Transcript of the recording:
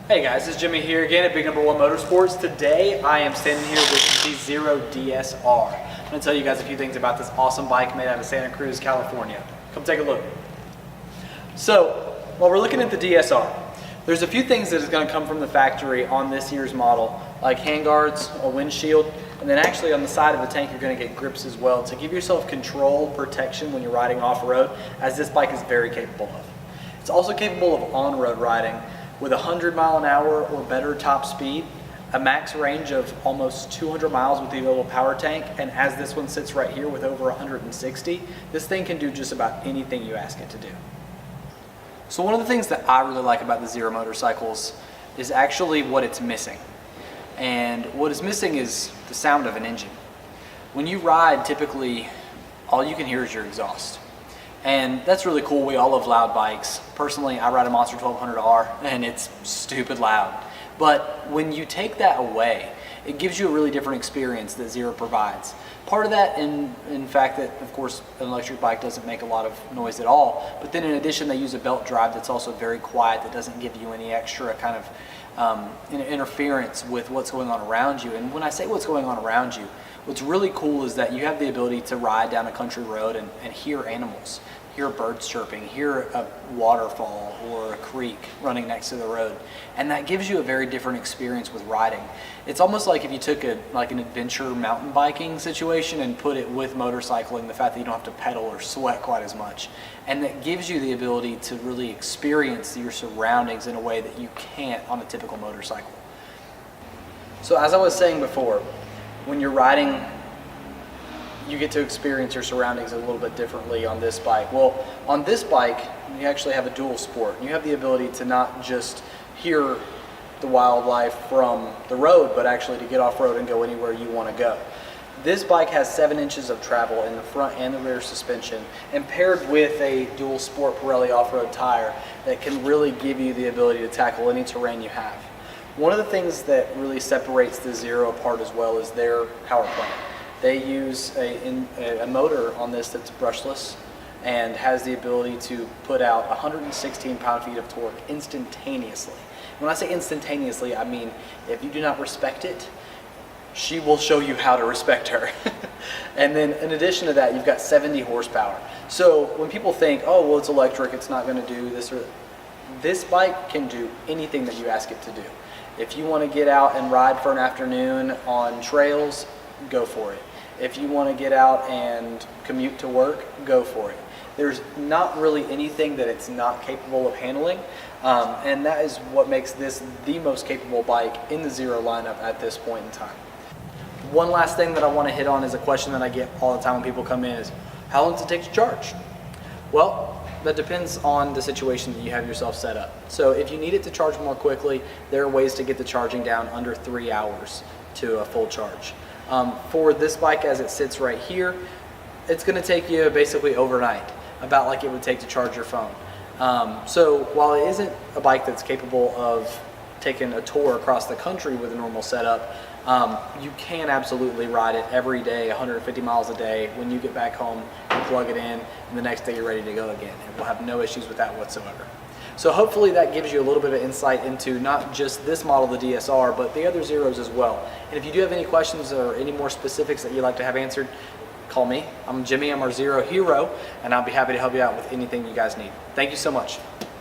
Hey guys, this is Jimmy here again at Big Number One Motorsports. Today I am standing here with the Zero DSR. I'm going to tell you guys a few things about this awesome bike made out of Santa Cruz, California. Come take a look. So, while we're looking at the DSR, there's a few things that is going to come from the factory on this year's model, like handguards, a windshield, and then actually on the side of the tank you're going to get grips as well to give yourself control, protection when you're riding off-road, as this bike is very capable of. It's also capable of on-road riding with 100 mile an hour or better top speed, a max range of almost 200 miles with the little power tank, and as this one sits right here with over 160, this thing can do just about anything you ask it to do. So one of the things that I really like about the Zero motorcycles is actually what it's missing. And what is missing is the sound of an engine. When you ride, typically all you can hear is your exhaust. And that's really cool. We all love loud bikes. Personally, I ride a Monster 1200R and it's stupid loud. But when you take that away, it gives you a really different experience that Zero provides. Part of that in fact that, of course, an electric bike doesn't make a lot of noise at all. But then in addition, they use a belt drive that's also very quiet, that doesn't give you any extra kind of interference with what's going on around you. And when I say what's going on around you, what's really cool is that you have the ability to ride down a country road and hear animals, hear birds chirping, hear a waterfall or a creek running next to the road. And that gives you a very different experience with riding. It's almost like if you took an adventure mountain biking situation and put it with motorcycling, the fact that you don't have to pedal or sweat quite as much. And that gives you the ability to really experience your surroundings in a way that you can't on a typical motorcycle. So as I was saying before, when you're riding, you get to experience your surroundings a little bit differently on this bike. Well, on this bike, you actually have a dual sport. You have the ability to not just hear the wildlife from the road, but actually to get off-road and go anywhere you want to go. This bike has 7 inches of travel in the front and the rear suspension, and paired with a dual sport Pirelli off-road tire that can really give you the ability to tackle any terrain you have. One of the things that really separates the Zero apart as well is their power plant. They use a motor on this that's brushless and has the ability to put out 116 pound-feet of torque instantaneously. When I say instantaneously, I mean if you do not respect it, she will show you how to respect her. And then in addition to that, you've got 70 horsepower. So when people think, oh, well, it's electric, it's not going to do this or that, this bike can do anything that you ask it to do. If you want to get out and ride for an afternoon on trails, go for it. If you want to get out and commute to work, go for it. There's not really anything that it's not capable of handling, and that is what makes this the most capable bike in the Zero lineup at this point in time. One last thing that I want to hit on is a question that I get all the time when people come in is, how long does it take to charge? Well, that depends on the situation that you have yourself set up. So if you need it to charge more quickly, there are ways to get the charging down under 3 hours to a full charge. For this bike as it sits right here, it's going to take you basically overnight, about like it would take to charge your phone. So while it isn't a bike that's capable of taking a tour across the country with a normal setup, you can absolutely ride it every day, 150 miles a day. When you get back home, you plug it in, and the next day you're ready to go again. And we'll have no issues with that whatsoever. So hopefully that gives you a little bit of insight into not just this model, the DSR, but the other Zeros as well. And if you do have any questions or any more specifics that you'd like to have answered, call me. I'm Jimmy, I'm our Zero hero, and I'll be happy to help you out with anything you guys need. Thank you so much.